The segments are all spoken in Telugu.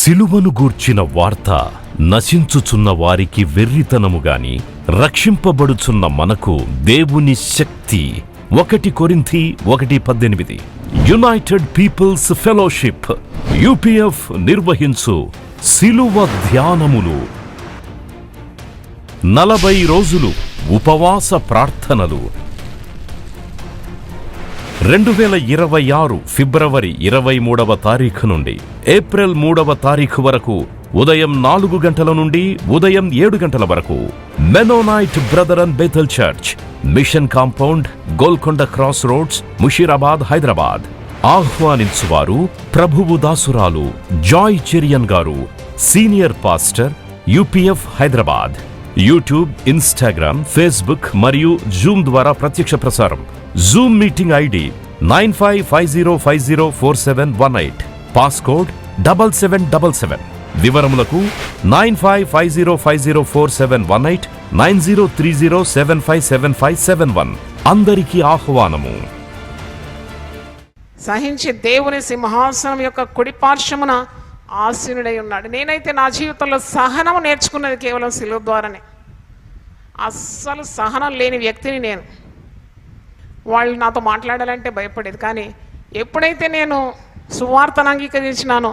సిలువను గూర్చిన వార్త నశించుచున్న వారికి వెర్రితనము గాని రక్షింపబడుచున్న మనకు దేవుని శక్తి. 1 కొరింథీ 1:18. యునైటెడ్ పీపుల్స్ ఫెలోషిప్ UPF నిర్వహించు సిలువ ధ్యానములు. 40 రోజులు ఉపవాస ప్రార్థనలు. 2026 ఫిబ్రవరి 23వ తారీఖు నుండి ఏప్రిల్ 3వ తారీఖు వరకు ఉదయం 4 గంటల నుండి ఉదయం 7 గంటల వరకు Mennonite brother and Bethel church, mission compound, Golconda cross roads, Musheerabad, Hyderabad. ఆహ్వానించువారు ప్రభువు దాసురాలు జాయ్ చెరియన్ గారు, senior pastor, UPF Hyderabad. YouTube, Instagram, Facebook మరియు జూమ్ ద్వారా ప్రత్యక్ష ప్రసారం. Zoom meeting ID 9550504718, passcode 7777. వివరములకు 9550504718, 9030757571. అందరికీ ఆహ్వానము. సహించి దేవుని సింహాసనం యొక్క కుడి పార్శ్వమున ఆసీనుడై ఉన్నాడు. నేనైతే నా జీవితంలో సహనం నేర్చుకున్నది కేవలం సిలువ ద్వారానే. అస్సలు సహనం లేని వ్యక్తిని నేను. వాళ్ళు నాతో మాట్లాడాలంటే భయపడేది. కానీ ఎప్పుడైతే నేను సువార్తను అంగీకరించినానో,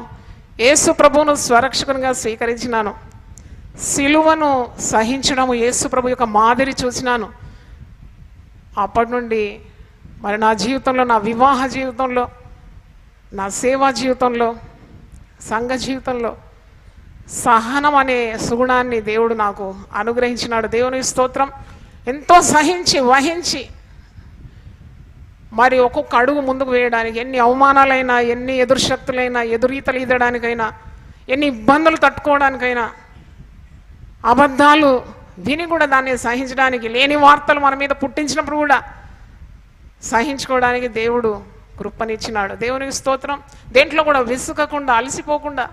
యేసు ప్రభువును స్వరక్షకునిగా స్వీకరించినాను, సిలువను సహించడము యేసు ప్రభు యొక్క మాదిరి చూసినాను, అప్పటి నుండి మరి నా జీవితంలో, నా వివాహ జీవితంలో, నా సేవా జీవితంలో, సంఘ జీవితంలో సహనం అనే సుగుణాన్ని దేవుడు నాకు అనుగ్రహించినాడు. దేవుని స్తోత్రం. ఎంతో సహించి వహించి మరి ఒక్కొక్క అడుగు ముందుకు వేయడానికి, ఎన్ని అవమానాలైనా, ఎన్ని ఎదురుశక్తులైనా, ఎదురీతలు ఈదడానికైనా, ఎన్ని ఇబ్బందులు తట్టుకోవడానికైనా, అబద్ధాలు విని కూడా దాన్ని సహించడానికి, లేని వార్తలు మన మీద పుట్టించినప్పుడు కూడా సహించుకోవడానికి దేవుడు కృపనిచ్చినాడు. దేవునికి స్తోత్రం. దేంట్లో కూడా విసుకకుండా, అలసిపోకుండా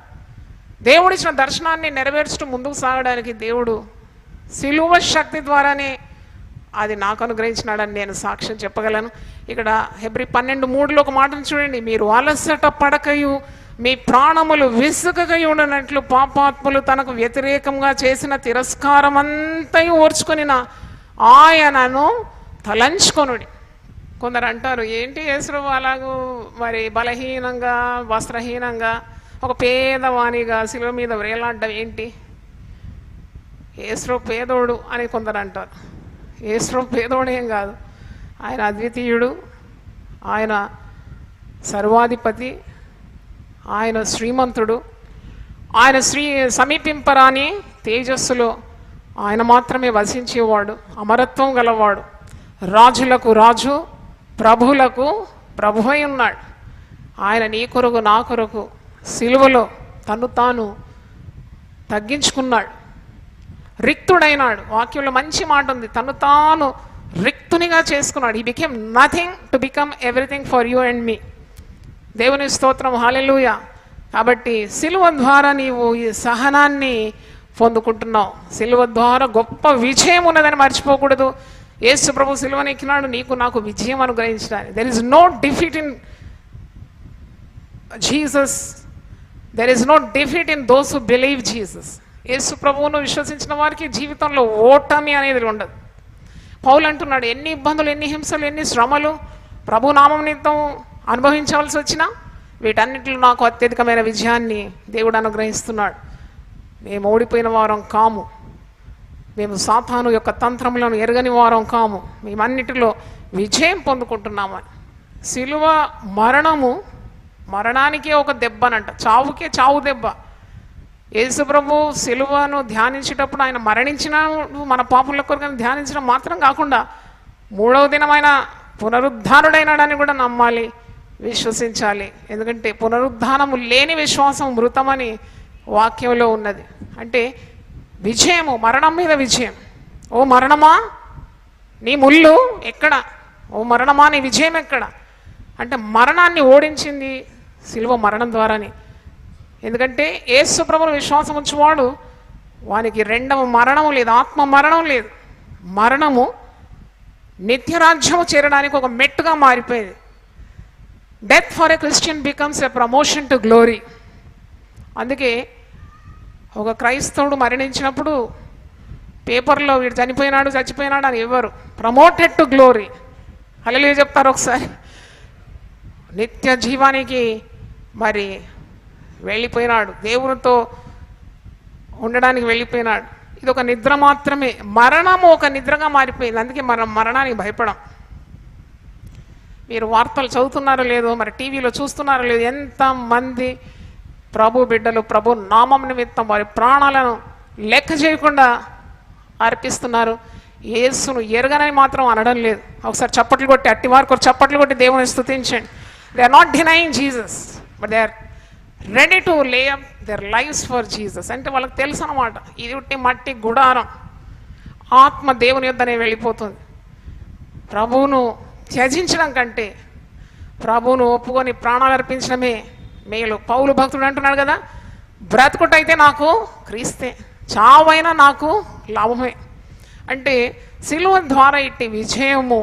దేవుడిచ్చిన దర్శనాన్ని నెరవేర్చడం ముందుకు సాగడానికి దేవుడు సిలువ శక్తి ద్వారానే అది నాకు అనుగ్రహించినాడని నేను సాక్ష్యం చెప్పగలను. ఇక్కడ హెబ్రీ 12:3లో ఒక మాటను చూడండి. మీరు అలసట పడకయు మీ ప్రాణములు విసుకకై ఉండనట్లు పాపాత్ములు తనకు వ్యతిరేకంగా చేసిన తిరస్కారం అంతయు ఓర్చుకొనిన ఆయనను తలంచుకొనుడి. కొందరు అంటారు, ఏంటి యేసు అలాగూ మరి బలహీనంగా, వస్త్రహీనంగా, ఒక పేదవాణిగా శిలువ మీద వేలాడడం ఏంటి? యేసు పేదోడు అని కొందరు అంటారు. యేసు పేదోడేం కాదు. ఆయన అద్వితీయుడు, ఆయన సర్వాధిపతి, ఆయన శ్రీమంతుడు, ఆయన సమీపింపరాని తేజస్సులో ఆయన మాత్రమే వసించేవాడు, అమరత్వం గలవాడు, రాజులకు రాజు, ప్రభువులకు ప్రభు అయి ఉన్నాడు. ఆయన నీ కొరకు, నా కొరకు సిలువలో తను తాను తగ్గించుకున్నాడు, రిక్తుడైనాడు. వాక్యంలో మంచి మాట ఉంది, తను తాను రిక్తునిగా చేసుకున్నాడు. He became nothing to become everything for you and me. దేవుని స్తోత్రం, హల్లెలూయా. కాబట్టి సిలువ ద్వారా నీవు ఈ సహనాన్ని పొందుకుంటున్నావు. సిలువ ద్వారా గొప్ప విజయం ఉన్నదని మర్చిపోకూడదు. యేసు ప్రభు సిలువను ఎక్కినాడు నీకు నాకు విజయం అనుగ్రహించడానికి. There is no defeat in Jesus, there is no defeat in those who believe Jesus. యేసు ప్రభువును విశ్వసించిన వారికి జీవితంలో ఓటమి అనేది ఉండదు. పౌలు అంటున్నాడు, ఎన్ని ఇబ్బందులు, ఎన్ని హింసలు, ఎన్ని శ్రమలు ప్రభు నామం నిమిత్తం అనుభవించవలసి వచ్చినా వీటన్నిటిలో నాకు అత్యధికమైన విజయాన్ని దేవుడు అనుగ్రహిస్తున్నాడు. మేము ఓడిపోయిన వారం కాము, మేము సాతాను యొక్క తంత్రములను ఎరగని వారం కాము, మేమన్నిటిలో విజయం పొందుకుంటున్నామని. సిలువ మరణము మరణానికే ఒక దెబ్బనంట, చావుకే చావు దెబ్బ. యేసు ప్రభు సిలువను ధ్యానించేటప్పుడు ఆయన మరణించిన మన పాపుల కొరకు ధ్యానించడం మాత్రం కాకుండా 3వ దినమైన పునరుద్ధానుడైనాడని కూడా నమ్మాలి, విశ్వసించాలి. ఎందుకంటే పునరుద్ధానము లేని విశ్వాసం మృతమని వాక్యంలో ఉన్నది. అంటే విజయము, మరణం మీద విజయం. ఓ మరణమా నీ ముళ్ళు ఎక్కడ? ఓ మరణమా నీ విజయం ఎక్కడ? అంటే మరణాన్ని ఓడించింది సిలువ మరణం ద్వారానే. ఎందుకంటే యేసు ప్రభువును విశ్వాసం ఉంచువాడు వానికి రెండవ మరణము లేదు, ఆత్మ మరణం లేదు. మరణము నిత్యరాజ్యము చేరడానికి ఒక మెట్టుగా మారిపోయింది. Death for a Christian becomes a promotion to glory. అందుకే ఒక క్రైస్తవుడు మరణించినప్పుడు పేపర్లో వీడు చచ్చిపోయినాడు అని ఇవ్వరు. Promoted to glory. హల్లెలూయా చెప్తారు ఒకసారి. నిత్య జీవానికి మరి వెళ్ళిపోయినాడు, దేవునితో ఉండడానికి వెళ్ళిపోయినాడు. ఇది ఒక నిద్ర మాత్రమే. మరణము ఒక నిద్రగా మారిపోయింది. అందుకే మనం మరణానికి భయపడం. మీరు వార్తలు చదువుతున్నారో లేదో, మరి టీవీలో చూస్తున్నారో లేదో, ఎంతమంది ప్రభు బిడ్డలు ప్రభు నామం నిమిత్తం వారి ప్రాణాలను లెక్క చేయకుండా అర్పిస్తున్నారు. యేసును ఎరగనని మాత్రం అనడం లేదు. ఒకసారి చప్పట్లు కొట్టి, అట్టి వారికి చప్పట్లు కొట్టి దేవుని స్తుతించండి. They are not denying Jesus, but they are ready to lay up their lives for Jesus. అంటే వాళ్ళకి తెలుసు అన్నమాట, ఇది ఉట్టి మట్టి గుడారం, ఆత్మ దేవుని యొద్దనే వెళ్ళిపోతుంది. ప్రభువును త్యజించడం కంటే ప్రభువును ఒప్పుకొని ప్రాణాలు అర్పించడమే మేలు. పౌలు భక్తుడు అంటున్నాడు కదా, బ్రతుకుటైతే నాకు క్రీస్తే, చావైనా నాకు లాభమే. అంటే సిలువ ద్వారా ఇట్టి విజయము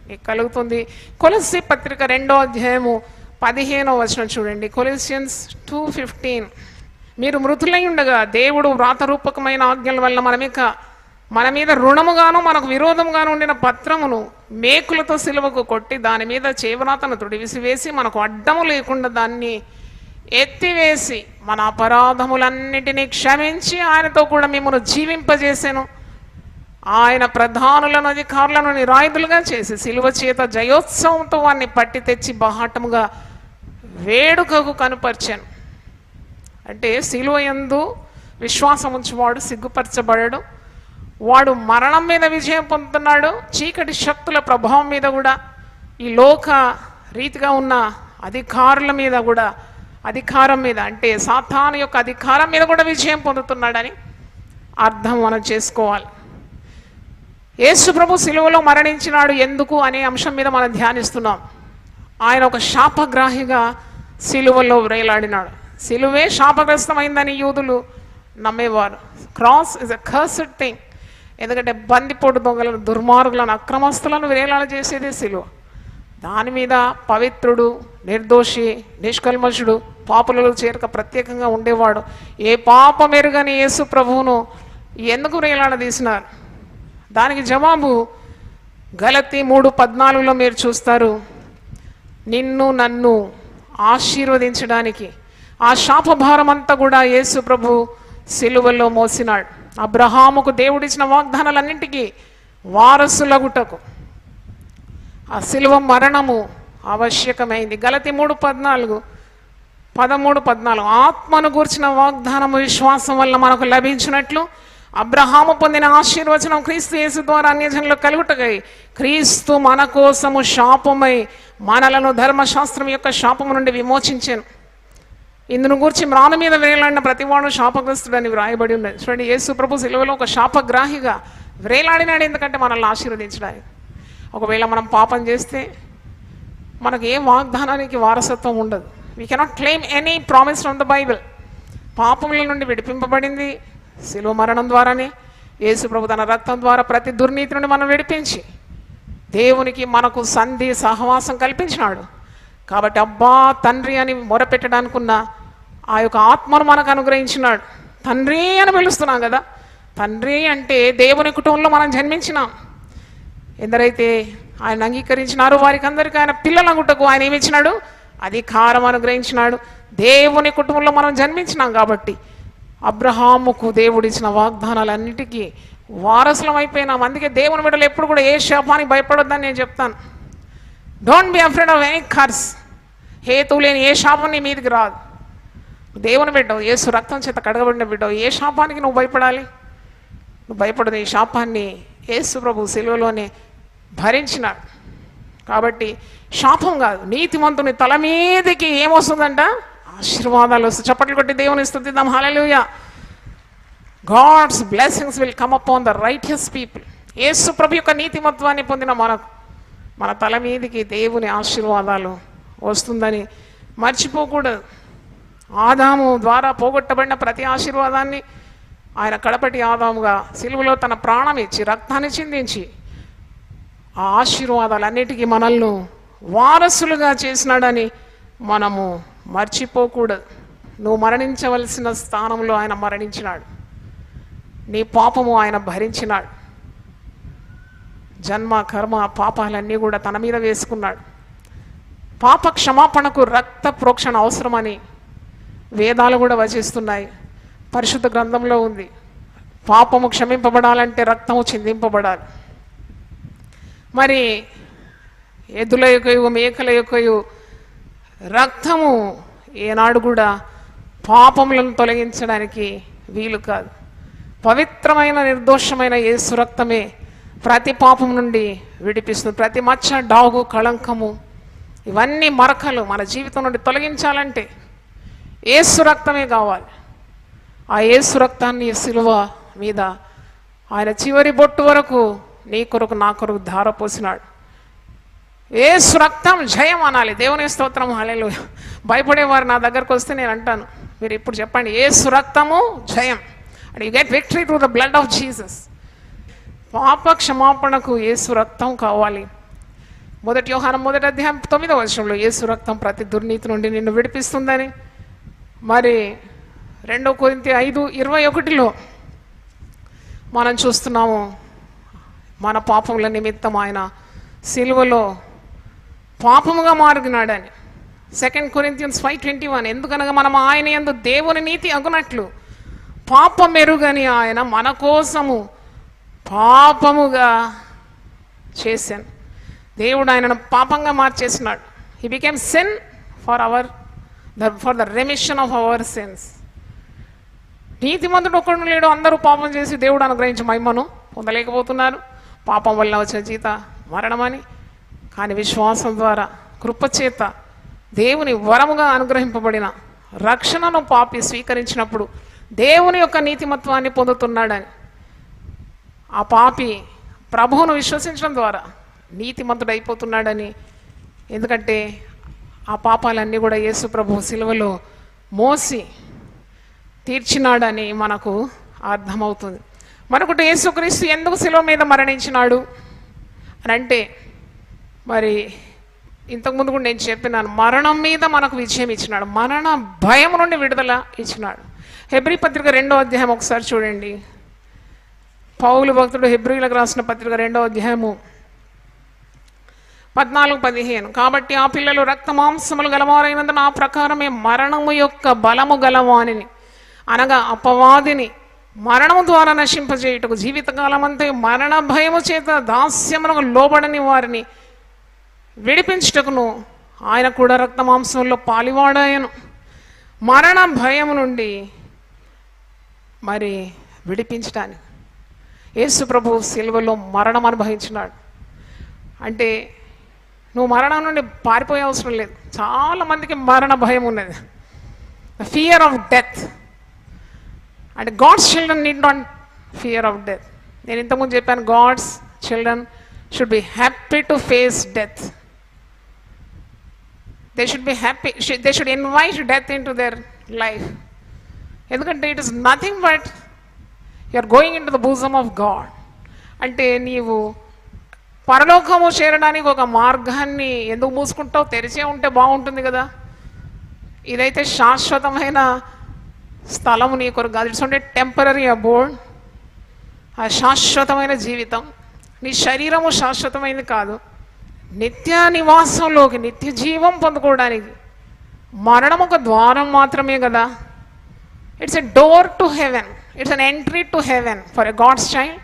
మీకు కలుగుతుంది. కొలస్సీ పత్రిక 2వ అధ్యాయము 15వ వచనం చూడండి. కొలస్సియన్స్ 2:15. మీరు మృతులై ఉండగా దేవుడు వ్రాతరూపకమైన ఆజ్ఞల వల్ల మన మీద రుణముగాను మనకు విరోధముగాను ఉండిన పత్రమును మేకులతో సిలువకు కొట్టి దాని మీద చేవ్రాతను తుడివిసివేసి మనకు అడ్డము లేకుండా దాన్ని ఎత్తివేసి మన అపరాధములన్నిటినీ క్షమించి ఆయనతో కూడా మిమ్మల్ని జీవింపజేసాను. ఆయన ప్రధానులను అధికారులను నిరాయుధులుగా చేసి సిలువ చేత జయోత్సవంతో వారిని పట్టి తెచ్చి బహాటముగా వేడుకకు కనుపరిచాను. అంటే సిలువ యందు విశ్వాసం ఉంచువాడు సిగ్గుపరచబడడు. వాడు మరణం మీద విజయం పొందుతున్నాడు. చీకటి శక్తుల ప్రభావం మీద కూడా, ఈ లోక రీతిగా ఉన్న అధికారుల మీద కూడా, అధికారం మీద అంటే సాతాను యొక్క అధికారం మీద కూడా విజయం పొందుతున్నాడని అర్థం మనం చేసుకోవాలి. యేసు ప్రభు సిలువలో మరణించినాడు ఎందుకు అనే అంశం మీద మనం ధ్యానిస్తున్నాం. ఆయన ఒక శాపగ్రాహిగా సిలువలో వ్రేలాడినాడు. సిలువే శాపగ్రస్తమైందని యూదులు నమ్మేవారు. Cross is a cursed thing. ఎందుకంటే బందిపోటు దొంగలను, దుర్మార్గులను, అక్రమస్తులను వేలాడ చేసేదే సిలువ. దాని మీద పవిత్రుడు, నిర్దోషి, నిష్కల్మషుడు, పాపులలో చేరక ప్రత్యేకంగా ఉండేవాడు ఏ పాపం ఎరుగని యేసు ప్రభువును ఎందుకు వేలాడదీసినారు? దానికి జవాబు గలతీ 3:14లో మీరు చూస్తారు. నిన్ను నన్ను ఆశీర్వదించడానికి ఆ శాపభారం అంతా కూడా యేసు ప్రభు సిలువలో మోసినాడు. అబ్రహాముకు దేవుడిచ్చిన వాగ్దానాలన్నింటికీ వారసులగుటకు ఆ సిలువ మరణము ఆవశ్యకమైంది. గలతీ 3:13, 13-14 ఆత్మను గూర్చిన వాగ్దానము విశ్వాసం వల్ల మనకు లభించినట్లు అబ్రహాము పొందిన ఆశీర్వచనం క్రీస్తు యేసు ద్వారా అన్యజనులకు కలుగుటకై క్రీస్తు మన కోసము శాపమై మనలను ధర్మశాస్త్రం యొక్క శాపము నుండి విమోచించాను. ఇందును గురించి మ్రాను మీద వేలాడిన ప్రతివాడు శాపగ్రస్తుడని వ్రాయబడి ఉన్నది. చూడండి, యేసు ప్రభు సిలువలో ఒక శాపగ్రాహిగా వేలాడినాడు. ఎందుకంటే మనల్ని ఆశీర్వదించడానికి. ఒకవేళ మనం పాపం చేస్తే మనకు ఏ వాగ్దానానికి వారసత్వం ఉండదు. We cannot claim any promise from the Bible. పాపముల నుండి విడిపింపబడింది సిలువ మరణం ద్వారానే. యేసు ప్రభు తన రక్తం ద్వారా ప్రతి దుర్నీతి నుండి మనం విడిపించి దేవునికి మనకు సంధి సహవాసం కల్పించినాడు. కాబట్టి అబ్బా తండ్రి అని మొరపెట్టడానికున్న ఆ యొక్క ఆత్మను మనకు అనుగ్రహించినాడు. తండ్రి అని పిలుస్తున్నాం కదా. తండ్రి అంటే దేవుని కుటుంబంలో మనం జన్మించినాం. ఎందరైతే ఆయన అంగీకరించినారో వారికి అందరికీ ఆయన పిల్లలగుటకు ఆయన ఏమిచ్చినాడు? అధికారం అనుగ్రహించినాడు. దేవుని కుటుంబంలో మనం జన్మించినాం కాబట్టి అబ్రహాముకు దేవుడిచ్చిన వాగ్దానాలన్నిటికీ వారసులం అయిపోయినాం. అందుకే దేవుని బిడ్డలు ఎప్పుడు కూడా ఏ శాపానికి భయపడొద్దని నేను చెప్తాను. Don't be afraid of any curse. హేతు లేని ఏ శాపం నీ మీదకి రాదు. దేవుని బిడ్డవు, యేసు రక్తం చేత కడగబడిన బిడ్డవు, ఏ శాపానికి నువ్వు భయపడాలి? నువ్వు భయపడదు. ఈ శాపాన్ని యేసు ప్రభు సిలువలోనే భరించినాడు. కాబట్టి శాపం కాదు, నీతిమంతుని తల మీదకి ఏమొస్తుందంట? ఆశీర్వాదాలు వస్తాయి. చప్పట్లు కొట్టి దేవుని స్తుతిద్దాం. Hallelujah. God's blessings will come upon the righteous people. యేసు ప్రభు యొక్క నీతిమత్వాన్ని పొందిన మన తల మీదకి దేవుని ఆశీర్వాదాలు వస్తుందని మర్చిపోకూడదు. ఆదాము ద్వారా పోగొట్టబడిన ప్రతి ఆశీర్వాదాన్ని ఆయన కడపటి ఆదాముగా సిలువలో తన ప్రాణం ఇచ్చి రక్తాన్ని చిందించి ఆ ఆశీర్వాదాలన్నిటికీ మనల్ని వారసులుగా చేసినాడని మనము మర్చిపోకూడదు. నువ్వు మరణించవలసిన స్థానంలో ఆయన మరణించినాడు. నీ పాపము ఆయన భరించినాడు. జన్మ కర్మ పాపాలన్నీ కూడా తన మీద వేసుకున్నాడు. పాప క్షమాపణకు రక్త ప్రోక్షణ అవసరమని వేదాలు కూడా వచిస్తున్నాయి. పరిశుద్ధ గ్రంథంలో ఉంది. పాపము క్షమింపబడాలంటే రక్తము చిందింపబడాలి. మరి ఎద్దుల యొక్కయు మేకల యొక్కయు రక్తము ఏనాడు కూడా పాపములను తొలగించడానికి వీలు కాదు. పవిత్రమైన నిర్దోషమైన యేసు రక్తమే ప్రతి పాపం నుండి విడిపిస్తుంది. ప్రతి మచ్చ, డాగు, కళంకము, ఇవన్నీ మరకలు మన జీవితం నుండి తొలగించాలంటే యేసు రక్తమే కావాలి. ఆ యేసు రక్తాన్ని సిలువ మీద ఆయన చివరి బొట్టు వరకు నీ కొరకు నా కొరకు ధారపోసినాడు. యేసు రక్తం జయం అనాలి. దేవుని స్తోత్రం, హల్లెలూయా. భయపడేవారు నా దగ్గరకు వస్తే నేను అంటాను, మీరు ఇప్పుడు చెప్పండి, యేసు రక్తము జయం. And you get victory through the blood of Jesus. పాప క్షమాపణకు యేసు రక్తం కావాలి. 1 యోహాను 1:9 యేసు రక్తం ప్రతి దుర్నీతి నుండి నిన్ను విడిపిస్తుందని. మరి 2 కొరింథీ 5:21 మనం చూస్తున్నాము, మన పాపముల నిమిత్తం ఆయన సిలువలో పాపముగా మారినాడని. 2 కొరింథియన్స్ 5:21 ఎందుకనగా మనం ఆయన యందు దేవుని నీతి అగునట్లు పాపమెరుగని ఆయన మన కోసము పాపముగా చేశాను. దేవుడు ఆయనను పాపంగా మార్చేసినాడు. He became sin for the remission of our sins. నీతిమంతుడు ఒక్కడు లేడు, అందరూ పాపం చేసి దేవుడు అనుగ్రహించి మహిమను పొందలేకపోతున్నారు. పాపం వల్ల వచ్చిన జీత మరణమని. కానీ విశ్వాసం ద్వారా కృపచేత దేవుని వరముగా అనుగ్రహింపబడిన రక్షణను పాపి స్వీకరించినప్పుడు దేవుని యొక్క నీతిమత్వాన్ని పొందుతున్నాడని. ఆ పాపి ప్రభువును విశ్వసించడం ద్వారా నీతిమంతుడు అయిపోతున్నాడని. ఎందుకంటే ఆ పాపాలన్నీ కూడా యేసు ప్రభు సిలువలో మోసి తీర్చినాడని మనకు అర్థమవుతుంది. మరొకటి, యేసుక్రీస్తు ఎందుకు సిలువ మీద మరణించినాడు అని అంటే, మరి ఇంతకుముందు కూడా నేను చెప్పినాను, మరణం మీద మనకు విజయం ఇచ్చినాడు, మరణ భయం నుండి విడుదల ఇచ్చినాడు. హెబ్రీ పత్రిక 2వ అధ్యాయం ఒకసారి చూడండి. పౌలు భక్తుడు హెబ్రీలకు రాసిన పత్రిక 2వ అధ్యాయము 14-15 కాబట్టి ఆ పిల్లలు రక్త మాంసములు గలవారైనందున ఆ ప్రకారమే మరణము యొక్క బలము గలవానిని, అనగా అపవాదిని మరణము ద్వారా నశింపజేయుటకు జీవితకాలమంతా మరణ భయము చేత దాస్యమునకు లోబడని వారిని విడిపించుటకును ఆయన కూడా రక్త మాంసంలో పాలివాడాయను. మరణ భయము నుండి మరి విడిపించటానికి యేసు ప్రభు సిలువలో మరణం అనుభవించినాడు. అంటే నువ్వు మరణం నుండి పారిపోయే అవసరం లేదు. చాలామందికి మరణ భయం ఉన్నది, ఫియర్ ఆఫ్ డెత్. అంటే God's children need not fear of death. నేను ఇంతకుముందు చెప్పాను, God's children should be happy to face death. They should be happy, they should invite death into their life. ఎందుకంటే it is nothing but you are going into the bosom of God. అంటే నీవు పరలోకము చేరడానికి ఒక మార్గాన్ని ఎందుకు మూసుకుంటావు? తెరిచే ఉంటే బాగుంటుంది కదా. ఇదైతే శాశ్వతమైన స్థలము నీ కొరకు కాదు. It's only temporary అబోర్డ్. ఆ శాశ్వతమైన జీవితం, నీ శరీరము శాశ్వతమైనది కాదు. నిత్య నివాసంలోకి, నిత్య జీవం పొందుకోవడానికి మరణం ఒక ద్వారం మాత్రమే కదా. It's a door to heaven, it's an entry to heaven for a God's child.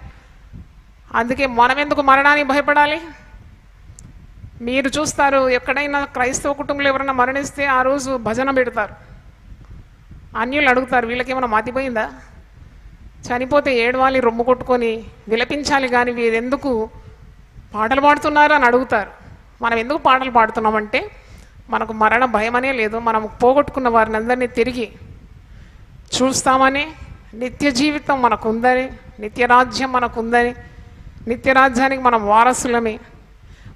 అందుకే మనం ఎందుకు మరణానికి భయపడాలి? మీరు చూస్తారు, ఎక్కడైనా క్రైస్తవ కుటుంబంలో ఎవరైనా మరణిస్తే ఆ రోజు భజన పెడతారు. అన్యులు అడుగుతారు, వీళ్ళకేమైనా మాతిపోయిందా? చనిపోతే ఏడవాలి, రొమ్ము కొట్టుకొని విలపించాలి, కానీ వీరు ఎందుకు పాటలు పాడుతున్నారు అని అడుగుతారు. మనం ఎందుకు పాటలు పాడుతున్నామంటే మనకు మరణ భయమనే లేదు. మనం పోగొట్టుకున్న వారిని అందరినీ తిరిగి చూస్తామని, నిత్య జీవితం మనకు ఉందని, నిత్యరాజ్యం మనకు ఉందని, నిత్యరాజ్యానికి మనం వారసులమే,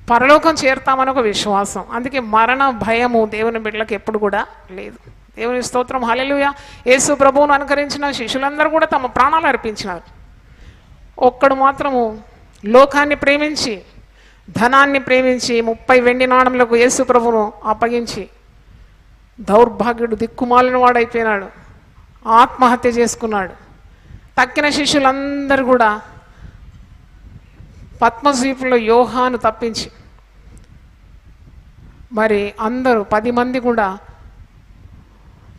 పరలోకం చేరుతామని ఒక విశ్వాసం. అందుకే మరణ భయము దేవుని బిడ్డలకు ఎప్పుడు కూడా లేదు. దేవుని స్తోత్రం, హల్లెలూయా. యేసు ప్రభువును అనుకరించిన శిష్యులందరూ కూడా తమ ప్రాణాలు అర్పించినారు. ఒక్కడు మాత్రము లోకాన్ని ప్రేమించి, ధనాన్ని ప్రేమించి 30 వెండి నాణములకు యేసు ప్రభువును అప్పగించి దౌర్భాగ్యుడు, దిక్కుమాలిన వాడైపోయినాడు, ఆత్మహత్య చేసుకున్నాడు. తక్కిన శిష్యులందరూ కూడా పద్మద్వీపంలో యోహాను తప్పించి మరి అందరూ 10 మంది కూడా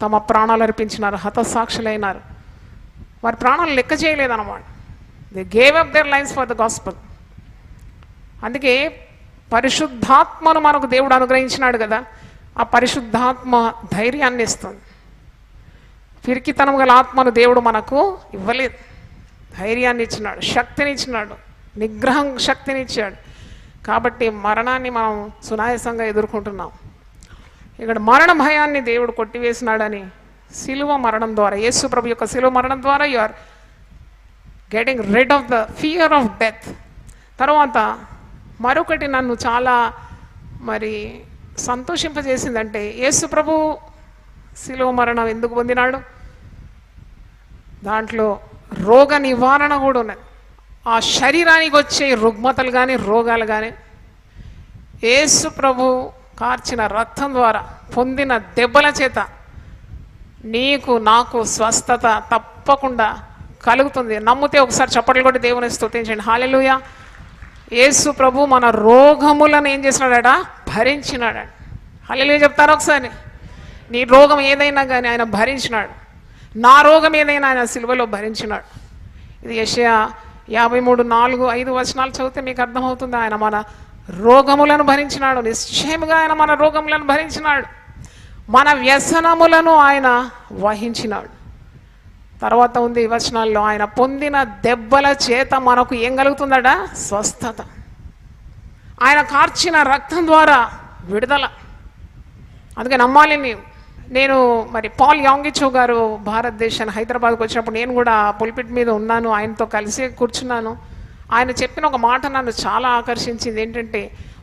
తమ ప్రాణాలు అర్పించినారు, హతసాక్షులైనారు. వారి ప్రాణాలు లెక్క చేయలేదన్నమాట. They gave up their lives for the gospel. అందుకే పరిశుద్ధాత్మను మనకు దేవుడు అనుగ్రహించినాడు కదా, ఆ పరిశుద్ధాత్మ ధైర్యాన్ని ఇస్తుంది. పిరికితనం గల ఆత్మను దేవుడు మనకు ఇవ్వలేదు, ధైర్యాన్ని ఇచ్చినాడు, శక్తిని ఇచ్చినాడు, నిగ్రహం శక్తిని ఇచ్చాడు. కాబట్టి మరణాన్ని మనం సునాయాసంగా ఎదుర్కొంటున్నాం. ఇక్కడ మరణ భయాన్ని దేవుడు కొట్టివేసినాడని శిలువ మరణం ద్వారా, యేసు ప్రభు యొక్క శిలువ మరణం ద్వారా you are getting rid of the fear of death. తర్వాత మరొకటి నన్ను చాలా మరి సంతోషింపజేసిందంటే, యేసు ప్రభు శిలువ మరణం ఎందుకు పొందినాడు? దాంట్లో రోగ నివారణ కూడా ఉన్నది. ఆ శరీరానికి వచ్చే రుగ్మతలు కానీ రోగాలు కానీ యేసు ప్రభు కార్చిన రక్తం ద్వారా పొందిన దెబ్బల చేత నీకు నాకు స్వస్థత తప్పకుండా కలుగుతుంది. నమ్మితే ఒకసారి చప్పట్లు కొట్టి దేవుని స్తుతించండి. హల్లెలూయా. యేసు ప్రభు మన రోగములను ఏం చేసినాడట? భరించినాడు. హల్లెలూయా చెప్తారా ఒకసారి? నీ రోగం ఏదైనా కానీ ఆయన భరించినాడు. నా రోగం ఏదైనా ఆయన సిలువలో భరించినాడు. ఇది యెషయా 53:4-5 వచనాలు చదివితే మీకు అర్థమవుతుంది. ఆయన మన రోగములను భరించినాడు. నిశ్చయముగా ఆయన మన రోగములను భరించినాడు. మన వ్యసనములను ఆయన వహించినాడు. తర్వాత ఉంది ఈ వచనాల్లో, ఆయన పొందిన దెబ్బల చేత మనకు ఏం కలుగుతుందట? స్వస్థత. ఆయన కార్చిన రక్తం ద్వారా విడుదల. అందుకే నమ్మాలి నీవు. నేను మరి పాల్ యాంగిచో గారు భారతదేశాన్ని హైదరాబాద్కి వచ్చినప్పుడు నేను కూడా పుల్పిట్ మీద ఉన్నాను, ఆయనతో కలిసి కూర్చున్నాను. ఆయన చెప్పిన ఒక మాట నన్ను చాలా ఆకర్షించింది. ఏంటంటే,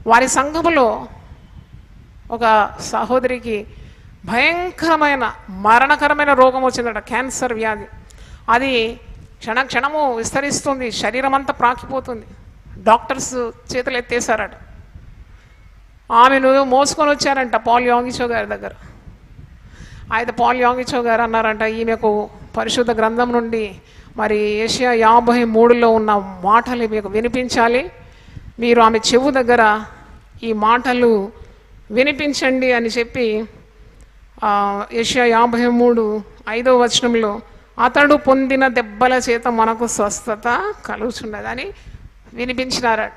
వారి సంఘములో ఒక సహోదరికి భయంకరమైన మరణకరమైన రోగం వచ్చిందట, క్యాన్సర్ వ్యాధి. అది క్షణము విస్తరిస్తుంది, శరీరం అంతా ప్రాకిపోతుంది. డాక్టర్స్ చేతులు ఎత్తేసారట. ఆమెను మోసుకొని వచ్చారంట పాల్ యాంగిచో గారి దగ్గర. అయితే పాల్ యాంగిచో గారు అన్నారంట, ఈమెకు పరిశుద్ధ గ్రంథం నుండి మరి యెషయా 53లో ఉన్న మాటలు మీకు వినిపించాలి, మీరు ఆమె చెవు దగ్గర ఈ మాటలు వినిపించండి అని చెప్పి యెషయా 53:5 వచనంలో, అతడు పొందిన దెబ్బల చేత మనకు స్వస్థత కలుగుచున్నదని వినిపించినారట.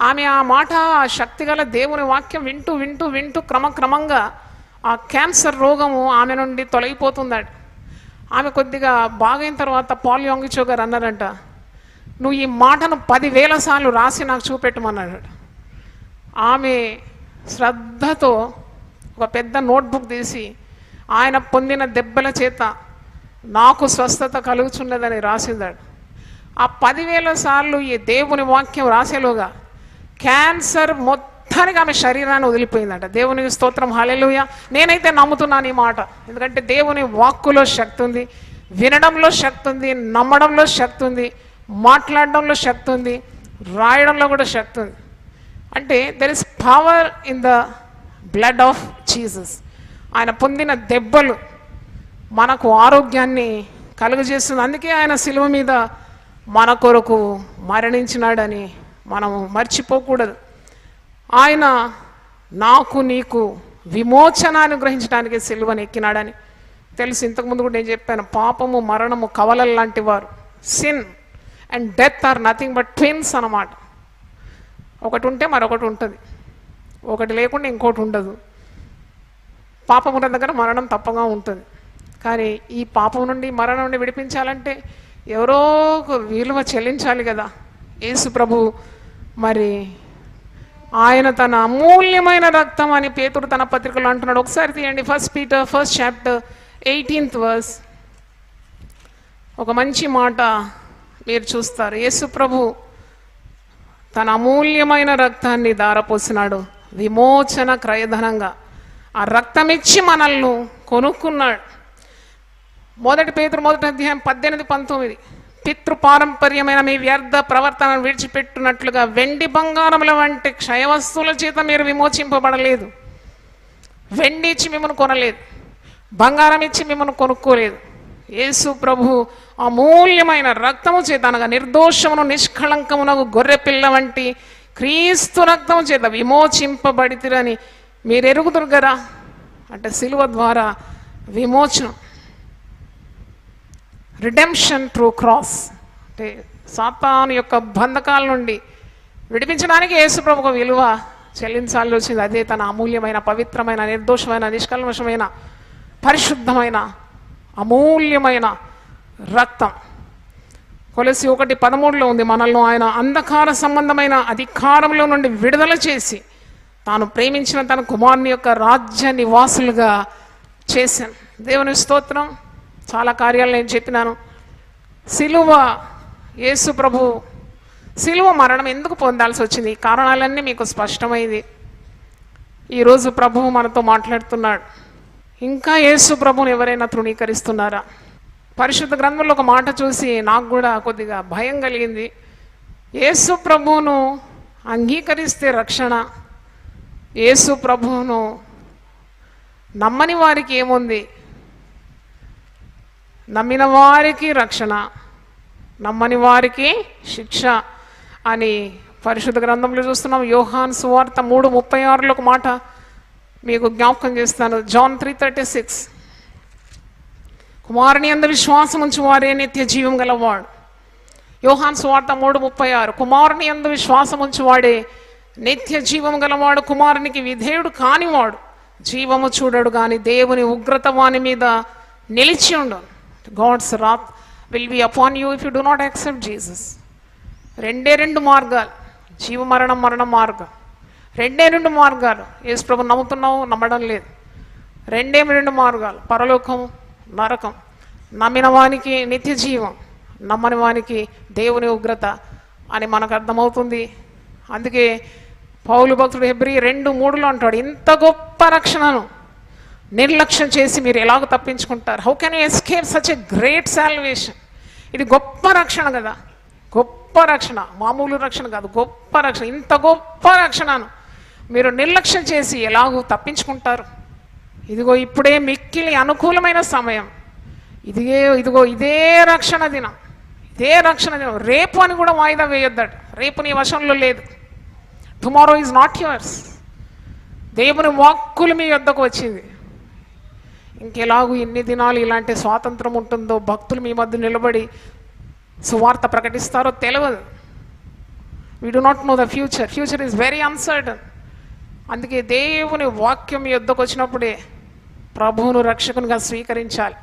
ఆమె ఆ మాట, ఆ శక్తిగల దేవుని వాక్యం వింటూ వింటూ వింటూ క్రమక్రమంగా ఆ క్యాన్సర్ రోగము ఆమె నుండి తొలగిపోతుందట. ఆమె కొద్దిగా బాగైన తర్వాత పాల్ యాంగిచో గారు అన్నారంట, నువ్వు ఈ మాటను 10,000 సార్లు రాసి నాకు చూపెట్టమన్నాడు. ఆమె శ్రద్ధతో ఒక పెద్ద నోట్బుక్ తీసి, ఆయన పొందిన దెబ్బల చేత నాకు స్వస్థత కలుగుచున్నదని రాసిందాడు. ఆ 10,000 సార్లు ఈ దేవుని వాక్యం రాసేలోగా క్యాన్సర్ మొత్తానికి ఆమె శరీరాన్ని వదిలిపోయిందట. దేవునికి స్తోత్రం, హల్లెలూయా. నేనైతే నమ్ముతున్నాను ఈ మాట. ఎందుకంటే దేవుని వాక్కులో శక్తి ఉంది, వినడంలో శక్తి ఉంది, నమ్మడంలో శక్తి ఉంది, మాట్లాడడంలో శక్తి ఉంది, రాయడంలో కూడా శక్తి ఉంది. అంటే there is power in the blood of Jesus. ఆయన పొందిన దెబ్బలు మనకు ఆరోగ్యాన్ని కలుగజేస్తుంది. అందుకే ఆయన శిలువ మీద మన కొరకు మరణించినాడని మనము మర్చిపోకూడదు. ఆయన నాకు నీకు విమోచన అనుగ్రహించడానికి సిలువను ఎక్కినాడని తెలుసు. ఇంతకుముందు కూడా నేను చెప్పాను, పాపము మరణము కవలలు లాంటి వారు. Sin and death are nothing but twins అన్నమాట. ఒకటి ఉంటే మరొకటి ఉంటుంది, ఒకటి లేకుండా ఇంకోటి ఉండదు. పాపం ఉన్న దగ్గర మరణం తప్పగా ఉంటుంది. కానీ ఈ పాపం నుండి మరణం నుండి విడిపించాలంటే ఎవరో విలువ చెల్లించాలి కదా. యేసు ప్రభు మరి ఆయన తన అమూల్యమైన రక్తం అని పేతురు తన పత్రికలో అంటున్నాడు. ఒకసారి తీయండి, 1 Peter 1st chapter 18th verse. ఒక మంచి మాట మీరు చూస్తారు. యేసు ప్రభు తన అమూల్యమైన రక్తాన్ని దారపోసినాడు విమోచన క్రయధనంగా. ఆ రక్తం ఇచ్చి మనల్ని కొనుక్కున్నాడు. 1 పేతురు 1వ అధ్యాయం 18-19. పితృపారంపర్యమైన మీ వ్యర్థ ప్రవర్తనను విడిచిపెట్టునట్లుగా వెండి బంగారముల వంటి క్షయవస్తువుల చేత మీరు విమోచింపబడలేదు, వెండి ఇచ్చి మిమ్మల్ని కొనలేదు, బంగారం ఇచ్చి మిమ్మల్ని కొనుక్కోలేదు. యేసు ప్రభు అమూల్యమైన రక్తము చేత అనగా నిర్దోషమును నిష్కళంకమునకు గొర్రెపిల్ల వంటి క్రీస్తు రక్తము చేత విమోచింపబడితిరని మీరు ఎరుగుదురు కదా. అంటే సిలువ ద్వారా విమోచనం, రిడెంప్షన్ త్రూ క్రాస్. అంటే సాతాను యొక్క బంధకాల నుండి విడిపించడానికి యేసు ప్రభుకు విలువ చెల్లించాల్సి వచ్చింది. అదే తన అమూల్యమైన, పవిత్రమైన, నిర్దోషమైన, నిష్కల్మషమైన, పరిశుద్ధమైన, అమూల్యమైన రక్తం. కొలసి 1:13 ఉంది, మనల్ని ఆయన అంధకార సంబంధమైన అధికారంలో నుండి విడుదల చేసి తాను ప్రేమించిన తన కుమారుని యొక్క రాజ్య నివాసులుగా చేశాను. దేవుని స్తోత్రం. చాలా కార్యాలు నేను చెప్పినాను. సిలువ, యేసు ప్రభు సిలువ మరణం ఎందుకు పొందాల్సి వచ్చింది, ఈ కారణాలన్నీ మీకు స్పష్టమైంది. ఈరోజు ప్రభువు మనతో మాట్లాడుతున్నాడు. ఇంకా యేసు ప్రభువుని ఎవరైనా తృణీకరిస్తున్నారా? పరిశుద్ధ గ్రంథంలో ఒక మాట చూసి నాకు కూడా కొద్దిగా భయం కలిగింది. యేసు ప్రభువును అంగీకరిస్తే రక్షణ, యేసు ప్రభువును నమ్మని వారికి ఏముంది? నమ్మిన వారికి రక్షణ, నమ్మని వారికి శిక్ష అని పరిశుద్ధ గ్రంథంలో చూస్తున్నాం. యోహాను సువార్త 3:36 ఒక మాట మీకు జ్ఞాపకం చేస్తాను. జాన్ 3:36, కుమారుని యందు విశ్వాసం ఉంచు వారే నిత్య జీవం గలవాడు. యోహాను సువార్త 3:36, కుమారుని యందు విశ్వాసం ఉంచు వాడే నిత్య జీవం గలవాడు. కుమారునికి విధేయుడు కానివాడు జీవము చూడడు కానీ దేవుని ఉగ్రత వాని మీద నిలిచి ఉండను. God's wrath will be upon you if you do not accept Jesus. 2 మార్గాలు, జీవ మరణం, మరణ మార్గం. 2 మార్గాలు. యేసు ప్రభు నమ్ముతున్నావు, నమ్మడం లేదు. 2 మార్గాలు, పరలోకం, నరకం. నమ్మిన వానికి నిత్య జీవం, నమ్మని వానికి దేవుని ఉగ్రత అని మనకు అర్థమవుతుంది. అందుకే పౌలు భక్తుడు హెబ్రీ 2:3 అంటాడు, ఇంత గొప్ప రక్షణను నిర్లక్ష్యం చేసి మీరు ఎలాగో తప్పించుకుంటారు? How can you escape such a great salvation? ఇది గొప్ప రక్షణ కదా, గొప్ప రక్షణ, మామూలు రక్షణ కాదు, గొప్ప రక్షణ. ఇంత గొప్ప రక్షణను మీరు నిర్లక్ష్యం చేసి ఎలాగో తప్పించుకుంటారు? ఇదిగో ఇప్పుడే మిక్కిలి అనుకూలమైన సమయం. ఇదే రక్షణ దినం, ఇదే రక్షణ దినం. రేపు అని కూడా వాయిదా వేయొద్దట. రేపు నీ వశంలో లేదు. Tomorrow is not yours. దేవుని వాక్కులు మీ యొద్దకు వచ్చింది. ఇంకెలాగూ ఎన్ని దినాలు ఇలాంటి స్వాతంత్రం ఉంటుందో, భక్తులు మీ మధ్య నిలబడి సువార్త ప్రకటిస్తారో తెలియదు. We do not know the future. Future is very uncertain. అందుకే దేవుని వాక్యం మీ యొద్దకు వచ్చినప్పుడే ప్రభువును రక్షకునిగా స్వీకరించాలి.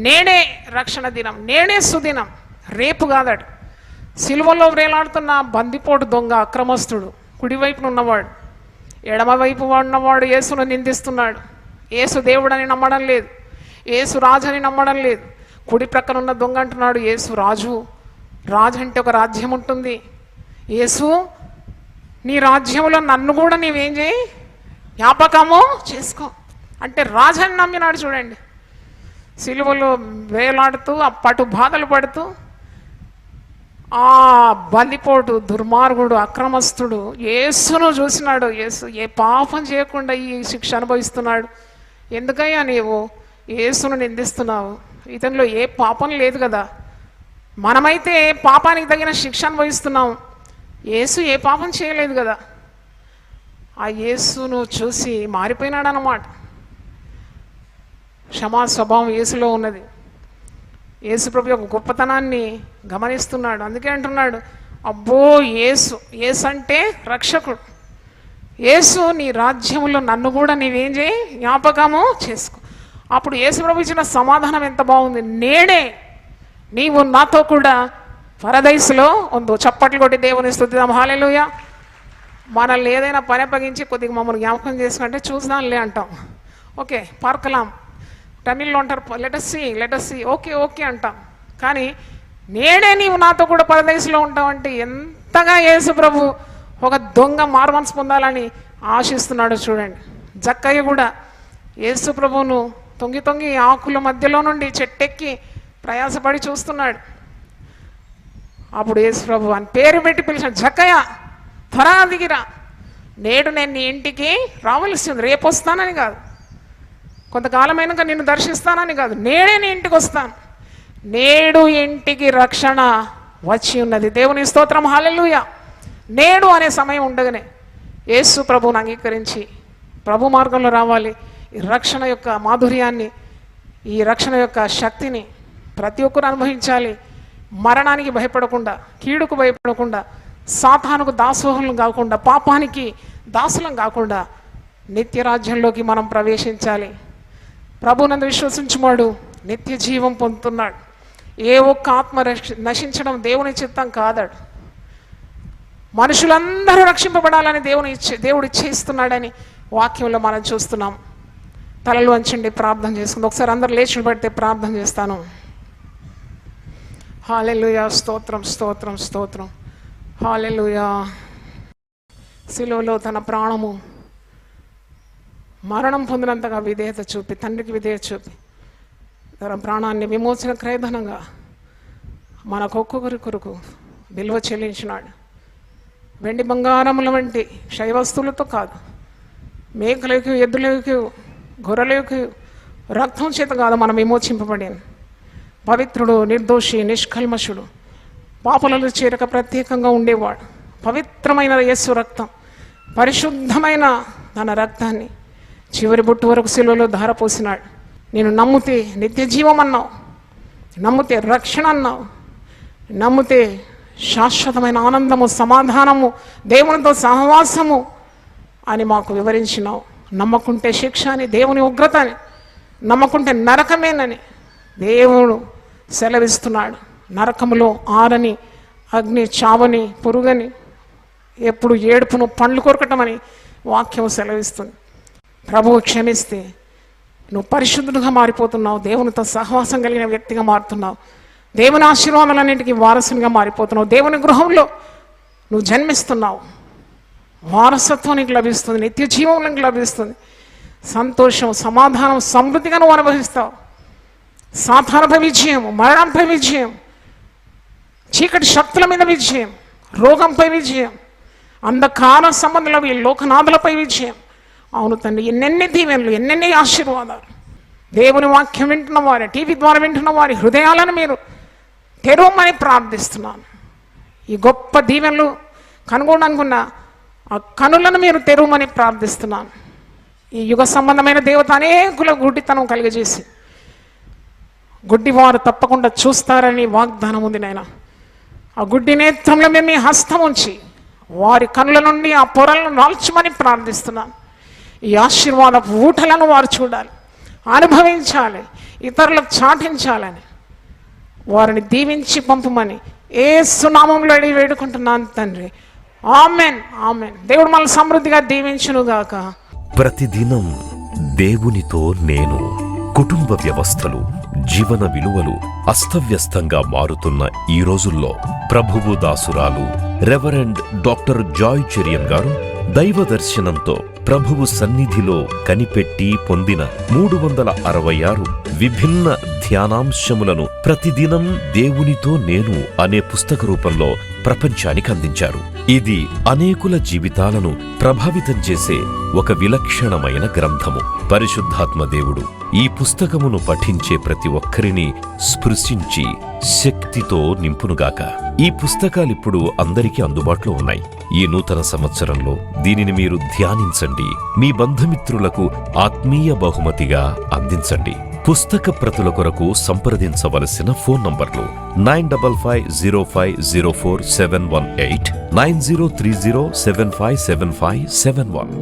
నేనే రక్షణ దినం, నేనే సుదినం, రేపు కాదట. సిలువలో వేలాడుతున్న బందిపోటు దొంగ, అక్రమస్తుడు, కుడివైపున ఉన్నవాడు, ఎడమవైపు ఉన్నవాడు యేసును నిందిస్తున్నాడు. యేసు దేవుడని నమ్మడం లేదు, యేసు రాజు అని నమ్మడం లేదు. కుడి ప్రక్కన ఉన్న దొంగ అంటున్నాడు, యేసు రాజు. రాజు అంటే ఒక రాజ్యం ఉంటుంది. యేసు, నీ రాజ్యంలో నన్ను కూడా నీవేం చేయి, జ్ఞాపకము చేసుకో అంటే రాజాని నమ్మినాడు. చూడండి, సిలువలో వేలాడుతూ ఆ పటు బాధలు పడుతూ ఆ బందిపోటు, దుర్మార్గుడు, అక్రమస్తుడు యేసును చూసినాడు. యేసు ఏ పాపం చేయకుండా ఈ శిక్ష అనుభవిస్తున్నాడు. ఎందుకయ్యా నీవు యేసును నిందిస్తున్నావు? ఇతనిలో ఏ పాపం లేదు కదా. మనమైతే పాపానికి తగిన శిక్ష అనుభవిస్తున్నాం. యేసు ఏ పాపం చేయలేదు కదా. ఆ యేసును చూసి మారిపోయినాడు అన్నమాట. క్షమా స్వభావం యేసులో ఉన్నది. యేసు ప్రభు యొక్క గొప్పతనాన్ని గమనిస్తున్నాడు. అందుకే అంటున్నాడు, అబ్బో యేసు, యేసు అంటే రక్షకుడు. యేసు, నీ రాజ్యంలో నన్ను కూడా నీవేం చేయి, జ్ఞాపకము చేసుకో. అప్పుడు యేసు ప్రభు ఇచ్చిన సమాధానం ఎంత బాగుంది. నేనే, నీవు నాతో కూడా పరదైసులో ఉందో. చప్పట్లు కొట్టి దేవుని స్తుతిద్దాం. హల్లెలూయా. మనల్ని ఏదైనా పని అప్పగించి కొద్దిగా మమ్మల్ని జ్ఞాపకం చేసుకుంటే చూద్దాంలే అంటాం. ఓకే, పార్కలాం, తమిళ్లో అంటారు లెటస్ సీ, ఓకే ఓకే అంటాం. కానీ నేనే నీవు నాతో కూడా పరదేశంలో ఉంటావంటే ఎంతగా యేసు ప్రభు ఒక దొంగ మారుమనసు పొందాలని ఆశిస్తున్నాడు. చూడండి, జక్కయ్య కూడా యేసు ప్రభువును తొంగి తొంగి ఆకుల మధ్యలో నుండి చెట్టెక్కి ప్రయాసపడి చూస్తున్నాడు. అప్పుడు యేసు ప్రభు అని పేరు పెట్టి పిలిచాడు, జక్కయ్య త్వరగా దిగిరా, నేడు నేను నీ ఇంటికి రావలసి ఉంది, రేపు వస్తానని కాదు, కొంతకాలమైనాక నిన్ను దర్శిస్తానని కాదు, నేడే నీ ఇంటికి వస్తాను. నేడు ఇంటికి రక్షణ వచ్చి ఉన్నది. దేవుని స్తోత్రం, హల్లెలూయా. నేడు అనే సమయం ఉండగానే యేసు ప్రభువుని అంగీకరించి ప్రభు మార్గంలో రావాలి. ఈ రక్షణ యొక్క మాధుర్యాన్ని, ఈ రక్షణ యొక్క శక్తిని ప్రతి ఒక్కరు అనుభవించాలి. మరణానికి భయపడకుండా, కీడుకు భయపడకుండా, సాతానుకు దాసోహులం కాకుండా, పాపానికి దాసులం కాకుండా నిత్య రాజ్యంలోకి మనం ప్రవేశించాలి. ప్రభునందు విశ్వసించువాడు నిత్య జీవం పొందుతున్నాడు. ఏ ఒక్క ఆత్మ నశించడం దేవుని చిత్తం కాదాడు. మనుషులందరూ రక్షింపబడాలని దేవుడు ఇచ్చేస్తున్నాడని వాక్యంలో మనం చూస్తున్నాం. తలలు వంచండి, ప్రార్థన చేసుకుంది. ఒకసారి అందరు లేచి పడితే ప్రార్థన చేస్తాను. హల్లెలూయా, స్తోత్రం స్తోత్రం స్తోత్రం, హల్లెలూయా. శిలువలో తన ప్రాణము మరణం పొందినంతగా విధేయత చూపి, తండ్రికి విధేయత చూపి తన ప్రాణాన్ని విమోచన క్రయధనంగా మనకొక్కొక్కరి కొరకు విలువ చెల్లించినాడు. వెండి బంగారముల వంటి క్షయ వస్తువులతో కాదు, మేకలకు, ఎద్దులకు, గొర్రెలకు రక్తం చేత కాదు మనం విమోచింపబడింది. పవిత్రుడు, నిర్దోషి, నిష్కల్మషుడు, పాపలలో చేరక ప్రత్యేకంగా ఉండేవాడు. పవిత్రమైన యేసు రక్తం, పరిశుద్ధమైన తన రక్తాన్ని చివరి బొట్టు వరకు సిలువలో ధారపోసినాడు. నేను నమ్మితే నిత్య జీవం అన్నావు, నమ్మితే రక్షణ అన్నావు, నమ్మితే శాశ్వతమైన ఆనందము, సమాధానము, దేవునితో సహవాసము అని మాకు వివరించినావు. నమ్మకుంటే శిక్ష అని, దేవుని ఉగ్రత అని, నమ్మకుంటే నరకమేనని దేవుడు సెలవిస్తున్నాడు. నరకములో ఆరని అగ్ని, చావని, పురుగని, ఎప్పుడు ఏడుపును, పండ్లు కొరకటమని వాక్యం సెలవిస్తుంది. ప్రభువు క్షమిస్తే నువ్వు పరిశుద్ధుడుగా మారిపోతున్నావు, దేవునితో సహవాసం కలిగిన వ్యక్తిగా మారుతున్నావు, దేవుని ఆశీర్వాదాలన్నింటికీ వారసునిగా మారిపోతున్నావు, దేవుని గృహంలో నువ్వు జన్మిస్తున్నావు, వారసత్వం నీకు లభిస్తుంది, నిత్య జీవం నీకు లభిస్తుంది, సంతోషం, సమాధానం, సమృద్ధిగా నువ్వు అనుభవిస్తావు. సాతానుపై విజయం, మరణంపై విజయం, చీకటి శక్తుల మీద విజయం, రోగంపై విజయం, అంధకార సంబంధాల లోకనాథులపై విజయం. అవును తండ్రి, ఎన్నెన్ని దీవెనలు, ఎన్నెన్ని ఆశీర్వాదాలు. దేవుని వాక్యం వింటున్న వారి, టీవీ ద్వారా వింటున్న వారి హృదయాలను మీరు తెరవమని ప్రార్థిస్తున్నాను. ఈ గొప్ప దీవెనలు కనుగొననుకున్న ఆ కనులను మీరు తెరవమని ప్రార్థిస్తున్నాను. ఈ యుగ సంబంధమైన దేవత అనేకుల గుడ్డితనం కలిగజేసి గుడ్డివారు తప్పకుండా చూస్తారని వాగ్దానం ఉంది నాయన. ఆ గుడ్డి నేత్రంలో మేము మీ హస్తం ఉంచి వారి కనుల నుండి ఆ పొరలను నాల్చమని ప్రార్థిస్తున్నాను. ఈ ఆశీర్వాద ఊటలను వారు చూడాలి, అనుభవించాలి, ఇతరులకు చాటించాలని వారిని దీవించి పంపమని యేసు నామములో అడిగి వేడుకుంటున్నాను తండ్రి. Amen, amen. దేవుడు మనల్ని సమృద్ధిగా దీవించునుగాక. ప్రతిదినం దేవునితో నేను. కుటుంబ వ్యవస్థలు, జీవన విలువలు అస్తవ్యస్తంగా మారుతున్న ఈ రోజుల్లో ప్రభువు దాసురాలు రెవరెండ్ డాక్టర్ జాయ్ చెరియన్ గారు దైవ దర్శనంతో ప్రభువు సన్నిధిలో కనిపెట్టి పొందిన 366 విభిన్న ధ్యానాంశములను ప్రతిదినం దేవునితో నేను అనే పుస్తక రూపంలో ప్రపంచానికి అందించారు. ఇది అనేకుల జీవితాలను ప్రభావితం చేసే ఒక విలక్షణమైన గ్రంథము. పరిశుద్ధాత్మ దేవుడు ఈ పుస్తకమును పఠించే ప్రతి ఒక్కరిని స్పృశించి శక్తితో నింపునుగాక. ఈ పుస్తకాలిప్పుడు అందరికీ అందుబాటులో ఉన్నాయి. ఈ నూతన సంవత్సరంలో దీనిని మీరు ధ్యానించండి, మీ బంధుమిత్రులకు ఆత్మీయ బహుమతిగా అందించండి. పుస్తక ప్రతుల కొరకు సంప్రదించవలసిన ఫోన్ నంబర్లు 9505047718, 9030757571.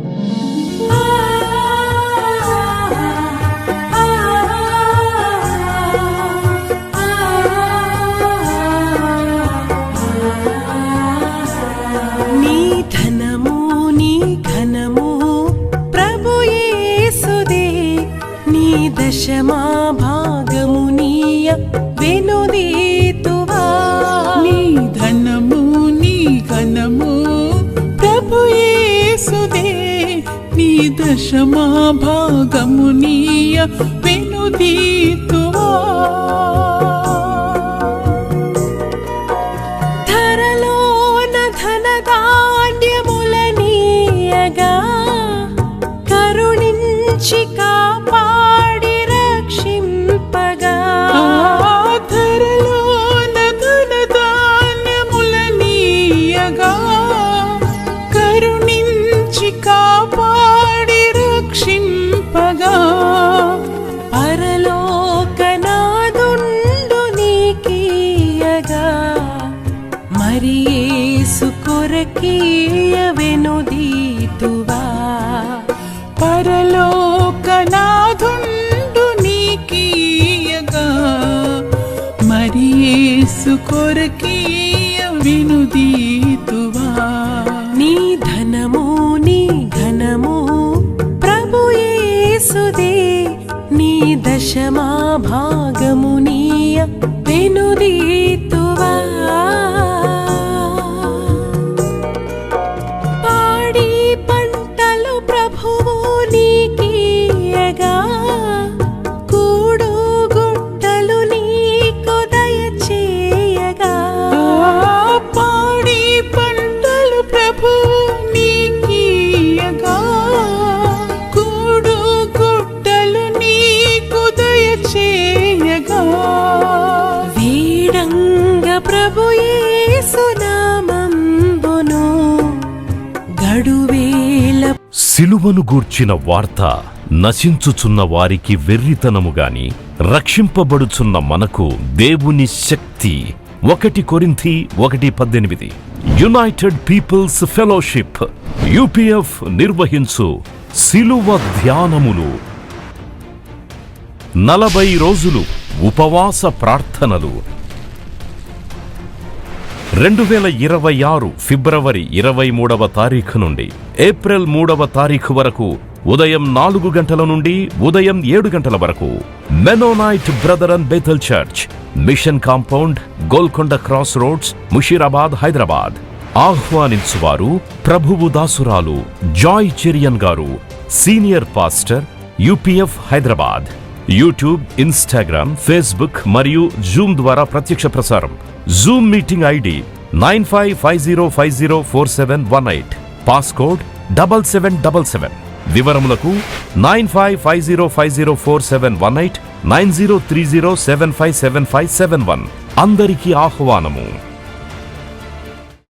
దశమా భాగమునీయ వెనుదీతువా. నీ ధనము నీ ఘనము ప్రభు యేసుదే, నీ దశమా భాగమునీయ వెనుదీతువా. ధరలోన ధనధాన్యములనీయగా కరుణించి కాపాడు కొరకీయవెనుదీతువా పరలోకనాథుండు నీకీయగా మరి యేసు కొరకీయ వినుదీతువా నీ ధనము నీ ఘనము ప్రభు యేసుదే నీ దశమా భాగము నీయ వెనుదీతువా పాడి పంటలు ప్రభువు నీకీయగా కూడు గుట్టలు నీకు దయచేయగా పాడి పంటలు ప్రభు నీకీయగా కూడు గుట్టలు నీకు దయచేయగా వీడంగ ప్రభు యేసు నామంబును గడువేల సిలువను గూర్చిన వార్త నశించుచున్న వారికి వెర్రితనము గాని రక్షింపబడుచున్న మనకు దేవుని శక్తి. 1 కొరింథీ 1:18. యునైటెడ్ పీపుల్స్ ఫెలోషిప్ UPF నిర్వహించు సిలువ ధ్యానములు. 40 రోజులు ఉపవాస ప్రార్థనలు. 2026 ఫిబ్రవరి 23వ తారీఖు నుండి ఏప్రిల్ 3వ తారీఖు వరకు ఉదయం 4 గంటల నుండి ఉదయం 7 గంటల వరకు Mennonite brother and Bethel church, mission compound, Golconda cross roads, Musheerabad, Hyderabad. ఆహ్వానించువారు ప్రభువు దాసురాలు జాయ్ చెరియన్ గారు, senior pastor, UPF Hyderabad. YouTube, Instagram, Facebook మరియు జూమ్ ద్వారా ప్రత్యక్ష ప్రసారం. Zoom meeting ID 9550504718. పాస్కోడ్ 7777. వివరములకు 9550504718, 9030757571. అందరికీ ఆహ్వానము.